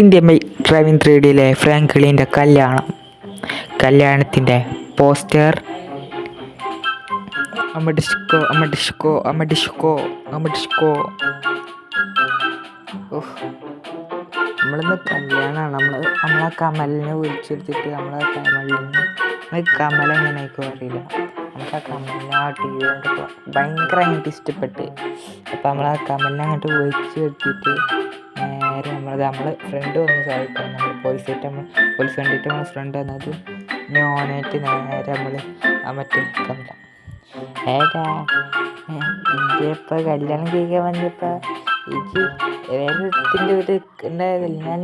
Indian bike driving 3Dയിലെ ഫ്രാങ്ക്ലിൻ്റെ കല്യാണത്തിൻ്റെ poster അമഡിഷ്കോ അമഡിഷ്കോ അമഡിഷ്കോ അമഡിഷ്കോ. നമ്മളിന്ന് കല്യാണമാണ്. നമ്മളെ കമലിനെ വിളിച്ചെടുത്തിട്ട് കമൽ എങ്ങനെയായിരിക്കും അറിയില്ല. നമുക്ക് ആ കമലിനെ ആ ടി വി കണ്ടപ്പോൾ ഭയങ്കരമായിട്ട് ഇഷ്ടപ്പെട്ട്. അപ്പം നമ്മളാ കമലിനെ അങ്ങോട്ട് വിളിച്ചെടുത്തിട്ട് നേരെ നമ്മളെ ഫ്രണ്ട് വന്ന് സഹായിക്കാം. നമ്മൾ പോലീസ് കണ്ടിട്ട് നമ്മളെ ഫ്രണ്ട് വന്നത് ഞാനായിട്ട് നേരെ മറ്റേ കമല ഏതാ ഇന്ത്യ ഇപ്പം കല്യാണം കഴിക്കാൻ വന്നപ്പോൾ ഇത് വേറൊരുത്തിൻ്റെ ഒരു ഉണ്ടായതല്ല. ഞാൻ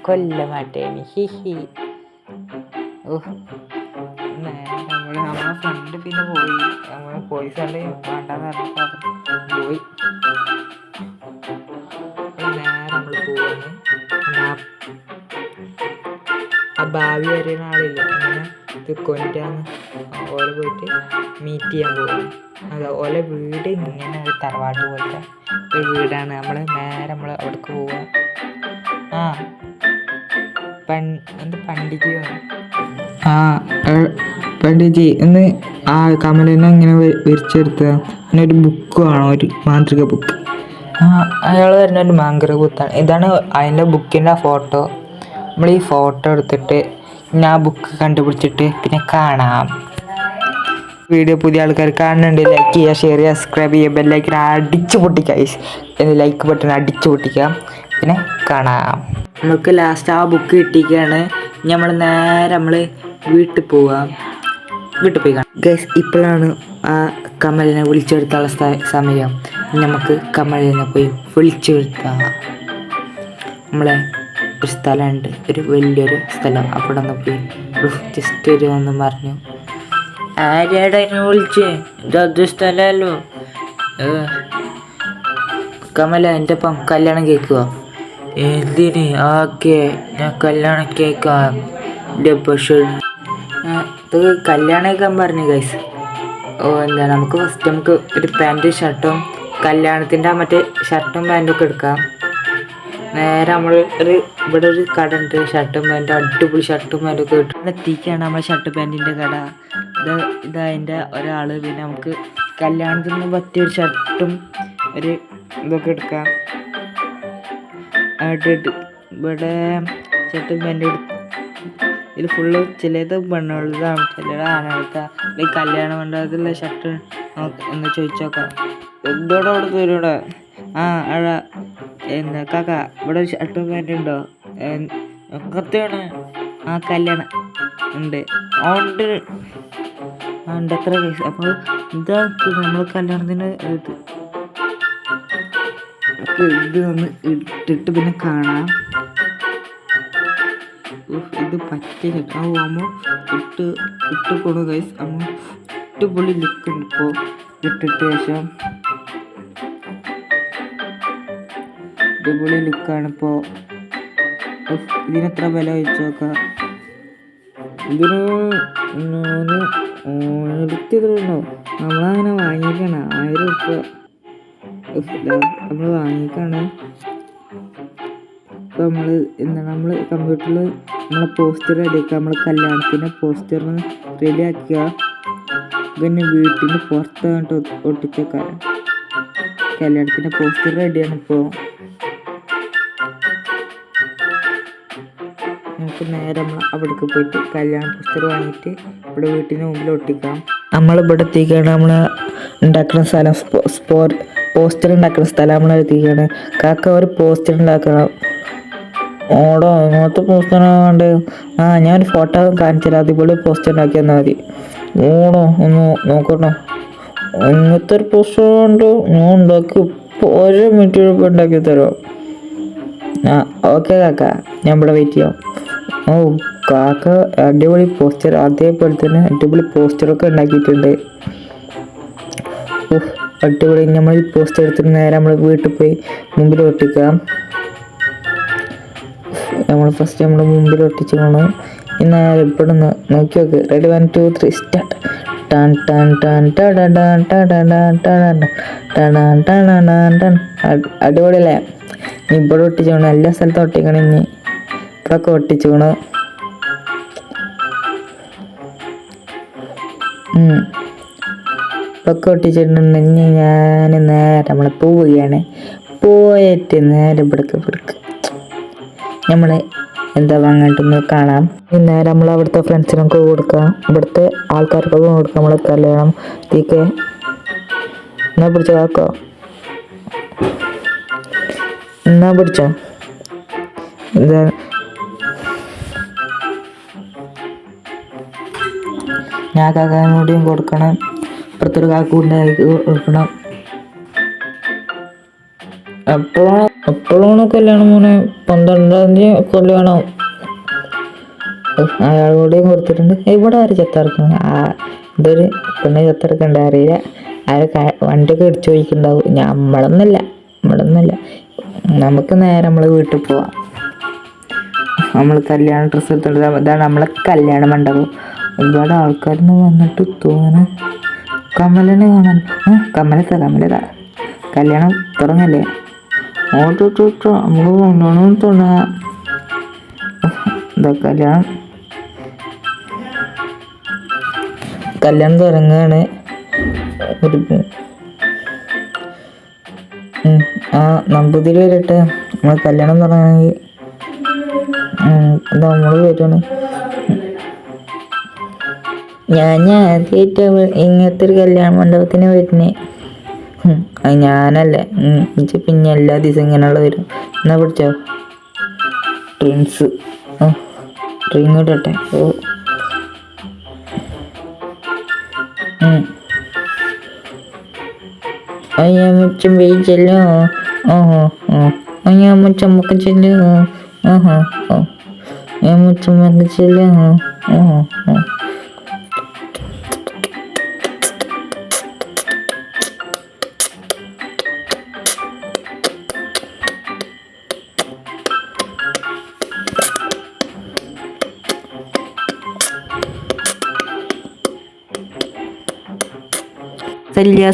കൊല്ല മാട്ടേന് ഹിഹി. നമ്മളെ ഫ്രണ്ട് പിന്നെ പോയി. നമ്മൾ പോലീസ് കണ്ട് വേണ്ടെന്ന് പറഞ്ഞപ്പോൾ പോയി. നേരെ നമ്മൾ പോകുന്നു. ആ ഭാവി അറിയുന്ന ആളില്ല, അങ്ങനെ ഇത് കൊണ്ടാന്ന് ഓല പോയിട്ട് മീറ്റ് ചെയ്യാൻ പോകും. അത് ഓല വീട് ഇങ്ങനെ ഒരു തറവാട്ട് പോലത്തെ ഒരു വീടാണ്. നേരെ അവിടേക്ക് പോവുക. പണ്ഡിജി എന്ന് ആ കമലിനെ ഇങ്ങനെ വിരിച്ചെടുത്തുക. അങ്ങനെ ഒരു ബുക്ക് വേണം, ഒരു മാന്ത്രിക ബുക്ക്. അയാൾ വരുന്ന ഒരു മാന്ത്രിക ബുക്കാണ്. ഇതാണ് അതിൻ്റെ ബുക്കിൻ്റെ ഫോട്ടോ. നമ്മൾ ഈ ഫോട്ടോ എടുത്തിട്ട് ഞാൻ ബുക്ക് കണ്ടുപിടിച്ചിട്ട് പിന്നെ കാണാം. വീഡിയോ പുതിയ ആൾക്കാർ കാണുന്നുണ്ട്, ലൈക്ക് ചെയ്യുക, ഷെയർ ചെയ്യുക, സബ്സ്ക്രൈബ് ചെയ്യുക, ബെല്ലൈക്കൻ അടിച്ചു പൊട്ടിക്കുക. ലൈക്ക് ബട്ടൺ അടിച്ചു പൊട്ടിക്കുക. പിന്നെ കാണാം. നമുക്ക് ലാസ്റ്റ് ആ ബുക്ക് കിട്ടിയിരിക്കുകയാണ്. നേരെ വീട്ടിൽ പോവാം. വീട്ടിൽ പോയി കാണാം ഗൈസ്. ഇപ്പോഴാണ് ആ കമലിനെ വിളിച്ചെടുത്താനുള്ള സമയം. നമുക്ക് കമലിനെ പോയി വിളിച്ചു വരുത്താം. ഒരു സ്ഥലമുണ്ട്, ഒരു വലിയൊരു സ്ഥലം. അവിടെ ഒന്ന് പോയി ജസ്റ്റ് ഒന്ന് പറഞ്ഞു, ആരെയാടാ എന്നെ വിളിച്ചേ? ഇതൊരു സ്ഥലമല്ലോ. കമല എൻ്റെ ഒപ്പം കല്യാണം കേൾക്കുക. എന്തിന്? ഓക്കെ, ഞാൻ കല്യാണം കേൾക്കാം. പക്ഷേ ഇത് കല്യാണം കേൾക്കാൻ പറഞ്ഞു ഗൈസ്. നമുക്ക് ഫസ്റ്റ് ഒരു പാൻറ്റും ഷർട്ടും, കല്യാണത്തിൻ്റെ മറ്റേ ഷർട്ടും പാൻറ്റൊക്കെ എടുക്കാം. നേരെ ഇവിടെ ഒരു കട ഉണ്ട്, ഷർട്ടും പാൻറ്റും, അടിപൊളി ഷർട്ടും പാൻറ്റൊക്കെ കിട്ടും. ഇവിടെ എത്തിക്കുകയാണ് നമ്മളെ ഷർട്ട് പാൻറ്റിൻ്റെ കട. ഇതതിൻ്റെ ഒരാൾ. പിന്നെ നമുക്ക് കല്യാണത്തിന് പറ്റിയൊരു ഷർട്ടും ഒരു ഇതൊക്കെ എടുക്കാം. ഇവിടെ ഷർട്ടും പാൻറ്റും എടുക്കും. ഇതിൽ ഫുള്ള് ചിലത് പെണ്ണുള്ളതാണ്, ചിലത് ആണുകൾക്കാ. ഈ കല്യാണ മണ്ഡപത്തിലുള്ള ഷർട്ട് ഒന്ന് ചോദിച്ചു നോക്കാം. എന്തോടെ അവിടെ തരൂടെ? എന്താ കാക്ക, ഇവിടെ ഒരു ഷർട്ടും പാൻറ്റും ഉണ്ടോ? കത്താണ്. കല്യാണം ഉണ്ട് ഉണ്ട് എത്ര പൈസ? അപ്പോൾ ഇതാക്കി നമ്മൾ കല്യാണത്തിന് ഇത് ഒന്ന് ഇട്ടിട്ട് പിന്നെ കാണാം. ഇത് പറ്റിയ അമ്മ ഇട്ട് പോണു ഗൈസ്. അമ്മ ഇട്ടുപൊളി ലുക്ക് ഉണ്ട്. ഇപ്പോൾ ഇട്ടിട്ട് ശേഷം അടിപൊളി ലുക്കാണ്. ഇപ്പോൾ ഇതിനെത്ര വില വെച്ച് നോക്കാം. ഇതിന് 1000 നമ്മളങ്ങനെ വാങ്ങിക്കാണ്. 1000 രൂപ നമ്മൾ വാങ്ങിക്കാണ്. ഇപ്പോൾ നമ്മൾ കമ്പ്യൂട്ടറിൽ നമ്മളെ പോസ്റ്റർ റെഡിയാക്കുക. നമ്മൾ കല്യാണത്തിൻ്റെ പോസ്റ്ററിന് റെഡിയാക്കുക. പിന്നെ വീട്ടിന് പുറത്തായിട്ട് ഒട്ടിച്ചേക്കാം. കല്യാണത്തിൻ്റെ പോസ്റ്റർ റെഡിയാണ്. ഇപ്പോൾ നമുക്ക് നേരെ അവിടേക്ക് പോയിട്ട് കല്യാണ പോസ്റ്റർ വാങ്ങിയിട്ട് ഇവിടെ വീട്ടിന് മുമ്പിൽ ഒട്ടിക്കാം. നമ്മളിവിടെ എത്തിക്കുകയാണ്. ഉണ്ടാക്കുന്ന സ്ഥലം, പോസ്റ്റർ ഉണ്ടാക്കുന്ന സ്ഥലം എത്തിക്കുകയാണ്. കാക്ക ഒരു പോസ്റ്റർ ഉണ്ടാക്കണം. ഓടോ ഇങ്ങനത്തെ പോസ്റ്റർ വേണ്ട? ഞാനൊരു ഫോട്ടോ കാണിച്ചു തരാം. അതുപോലെ പോസ്റ്റർ ഉണ്ടാക്കി തന്നാൽ മതി. ഓടോ ഒന്ന് നോക്കണോ? ഇങ്ങനത്തെ ഒരു പോസ്റ്റർ ഉണ്ട്, ഞാൻ ഉണ്ടാക്കി 1 മിനിറ്റ് ഉണ്ടാക്കി തരാം. ഓക്കെ കാക്ക, ഞാൻ ഇവിടെ വെയിറ്റ് ചെയ്യാം. കാക്ക അടിപൊളി പോസ്റ്റർ, അതേപോലെ തന്നെ അടിപൊളി പോസ്റ്ററൊക്കെ ഉണ്ടാക്കിയിട്ടുണ്ട്. അടിപൊളി. നമ്മൾ ഈ പോസ്റ്റർ എടുത്തിട്ട് നേരെ വീട്ടിൽ പോയി മുമ്പിൽ ഒട്ടിക്കാം. നമ്മൾ ഫസ്റ്റ് മുമ്പിൽ ഒട്ടിച്ച് പോകണം. നേരെ ഇവിടെ നോക്കി നോക്ക്. Ready 1 2 3 start. അടിപൊളിയല്ലേ? ഇവിടെ ഒട്ടിച്ചോണം, എല്ലാ സ്ഥലത്തും ഒട്ടിക്കണം. ഇനി ഇപ്പൊക്കെ ഒട്ടിച്ചോണ്. ഇപ്പൊക്കെ ഒട്ടിച്ചിട്ടുണ്ടെങ്കിൽ ഞാൻ നേരെ നമ്മൾ പോവുകയാണ്. പോയിട്ട് നേരെ ഇവിടേക്ക് നമ്മൾ എന്താ അങ്ങോട്ടൊന്ന് കാണാം. നേരെ നമ്മൾ അവിടുത്തെ ഫ്രണ്ട്സിനൊക്കെ കൊടുക്കാം, ഇവിടുത്തെ ആൾക്കാർക്കൊക്കെ കൊടുക്കാം. നമ്മളെ കല്യാണം തീക്കെ എന്നാ പിടിച്ചോ കാക്കോ, എന്നാ പിടിച്ചോ. എന്താ ഞാൻ കാക്കാനോടെയും കൊടുക്കണം, ഇപ്പുറത്തൊരു കാക്കൂണ്ടായി കൊടുക്കണം. എപ്പോഴാണ് കല്യാണം മോനെ? 12-ാം തീയതി കല്യാണം. അയാളോടെയും കൊടുത്തിട്ടുണ്ട്. ഇവിടെ ആര് ചെത്തിറക്കണം? ഇതൊരു പെണ്ണ് ചെത്തിറക്കണ്ട അറിയില്ല. അയാൾ വണ്ടിയൊക്കെ ഇടിച്ചു ചോദിക്കുന്നുണ്ടാവും. നമ്മളൊന്നല്ല. നമുക്ക് നേരെ നമ്മൾ വീട്ടിൽ പോവാം. നമ്മൾ കല്യാണ ഡ്രസ്സ് എടുത്തിട്ട് ഇതാണ് നമ്മളെ കല്യാണ മണ്ഡപം. ഒരുപാട് ആൾക്കാരൊന്നും വന്നിട്ട് തോന്നുന്നു. കമലനെ കാണാൻ. കമലതാ കല്യാണം തുടങ്ങല്ലേ? നമുക്ക് കല്യാണം തുടങ്ങാം. കല്യാണം തുടങ്ങാണ്. നമ്പൂതിരി വരട്ടെ, നമ്മൾ കല്യാണം തുടങ്ങണമെങ്കിൽ. നമ്മൾ വരുവാണ്. ഞാൻ ആദ്യമായിട്ട് ഇങ്ങനത്തെ ഒരു കല്യാണ മണ്ഡപത്തിന് വരുന്നേ. അത് ഞാനല്ലേ, പിന്നെ എല്ലാ ദിവസവും ഇങ്ങനെയുള്ള വരും. എന്നാ പിടിച്ചോ ഡ്രിങ്ക്സ്. ഡ്രിങ്ക് ഇടട്ടെ. അയ്യാമുച്ചം വേയിച്ചല്ലോ. അയ്യാമുച്ചം ഒക്കെ ചെല്ലോ. അയ്യാമുച്ചം ഒക്കെ ചെല്ലോ.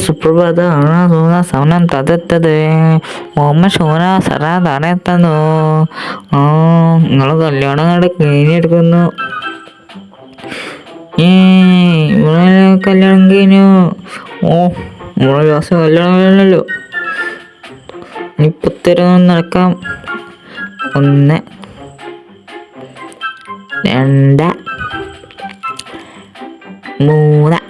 സുപ്രഭാത സൗനം തതെത്തത് മോമ്മ ശോന സറാ തറെത്തന്നു. നിങ്ങൾ കല്യാണം കഴിഞ്ഞെടുക്കുന്നു. ഇവിടെ കല്യാണം കഴിഞ്ഞു. ഇവിടെ ദിവസം കല്യാണം കഴിഞ്ഞല്ലോ. ഇനിപ്പത്തരം നടക്കാം. 1 2 3